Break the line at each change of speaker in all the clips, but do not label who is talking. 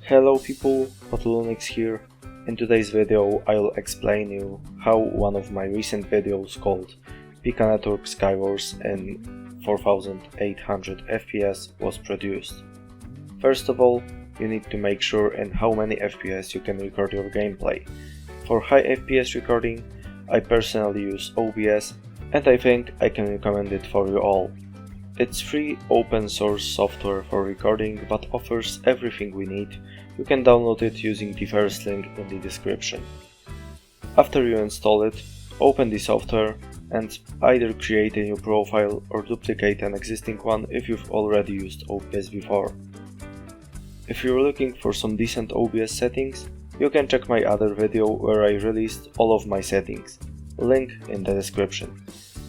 Hello people, Pato here. In today's video I'll explain you how one of my recent videos called Pika SkyWars in 4800 FPS was produced. First of all, you need to make sure in how many FPS you can record your gameplay. For high FPS recording, I personally use OBS and I think I can recommend it for you all. It's free open source software for recording that offers everything we need. You can download it using the first link in the description. After you install it, open the software and either create a new profile or duplicate an existing one if you've already used OBS before. If you're looking for some decent OBS settings, you can check my other video where I released all of my settings. Link in the description.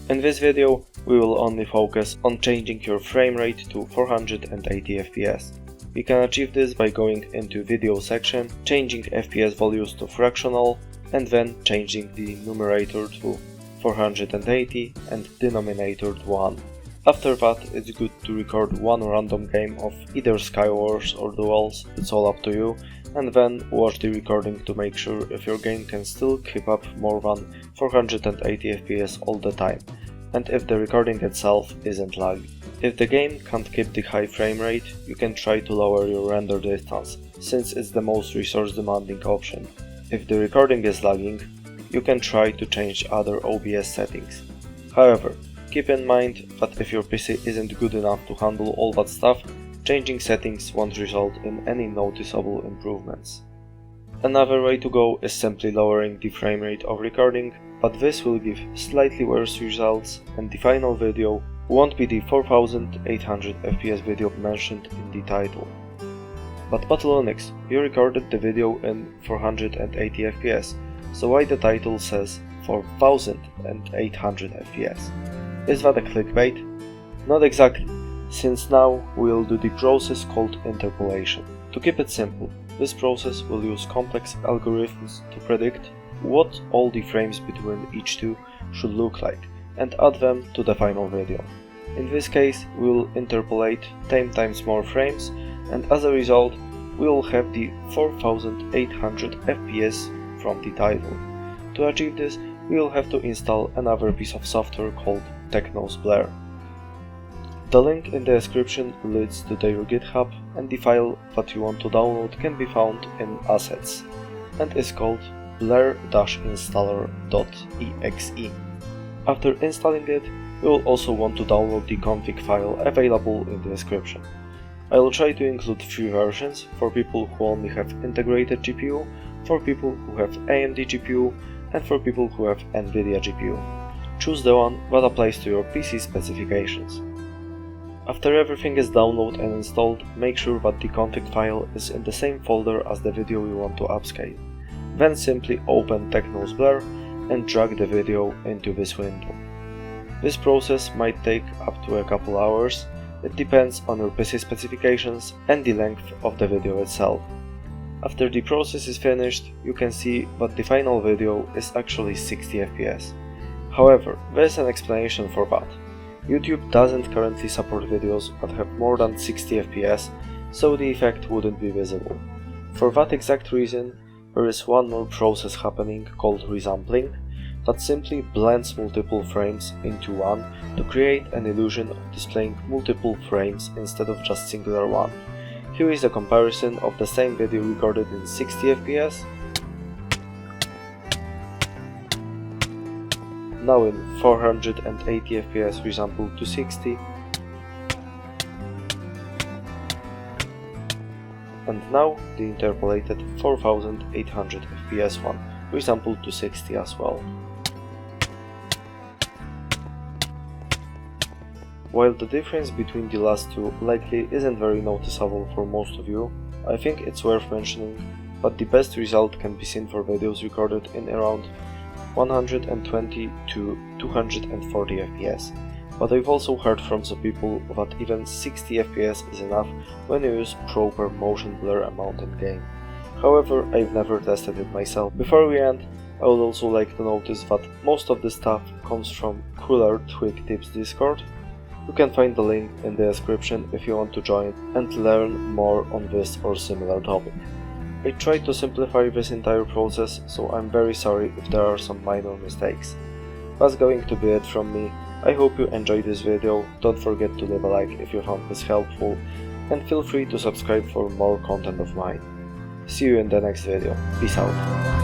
In this video, we will only focus on changing your frame rate to 480 FPS. You can achieve this by going into video section, changing FPS values to fractional, and then changing the numerator to 480 and denominator to 1. After that, it's good to record one random game of either SkyWars or Duels, it's all up to you, and then watch the recording to make sure if your game can still keep up more than 480 FPS all the time, and if the recording itself isn't laggy. If the game can't keep the high frame rate, you can try to lower your render distance, since it's the most resource demanding option. If the recording is lagging, you can try to change other OBS settings. However, keep in mind that if your PC isn't good enough to handle all that stuff, changing settings won't result in any noticeable improvements. Another way to go is simply lowering the frame rate of recording, but this will give slightly worse results and the final video won't be the 4800 FPS video mentioned in the title. But Pato, you recorded the video in 480 FPS, so why the title says 4800 FPS? Is that a clickbait? Not exactly, since now we'll do the process called Interpolation. To keep it simple, this process will use complex algorithms to predict what all the frames between each two should look like and add them to the final video. In this case, we will interpolate 10 times more frames, and as a result, we will have the 4800 FPS from the title. To achieve this, we will have to install another piece of software called tekno's Blur. The link in the description leads to their GitHub, and the file that you want to download can be found in Assets and is called blur-installer.exe. After installing it, you will also want to download the config file available in the description. I will try to include 3 versions for people who only have integrated GPU, for people who have AMD GPU, and for people who have NVIDIA GPU. Choose the one that applies to your PC specifications. After everything is downloaded and installed, make sure that the config file is in the same folder as the video you want to upscale. Then simply open tekno's Blur and drag the video into this window. This process might take up to a couple hours, it depends on your PC specifications and the length of the video itself. After the process is finished, you can see that the final video is actually 60 FPS. However, there's an explanation for that. YouTube doesn't currently support videos that have more than 60 FPS, so the effect wouldn't be visible. For that exact reason, there is one more process happening called Resampling that simply blends multiple frames into one to create an illusion of displaying multiple frames instead of just singular one. Here is a comparison of the same video recorded in 60 FPS, now in 480 FPS resampled to 60, and now the interpolated 4800 FPS one, resampled to 60 as well. While the difference between the last two likely isn't very noticeable for most of you, I think it's worth mentioning that the best result can be seen for videos recorded in around 120 to 240 FPS. But I've also heard from some people that even 60 FPS is enough when you use proper motion blur amount in game. However, I've never tested it myself. Before we end, I would also like to notice that most of the stuff comes from Cooler Twig Tips Discord, You can find the link in the description if you want to join and learn more on this or similar topic. I tried to simplify this entire process, so I'm very sorry if there are some minor mistakes. That's going to be it from me. I hope you enjoyed this video, don't forget to leave a like if you found this helpful, and feel free to subscribe for more content of mine. See you in the next video, peace out.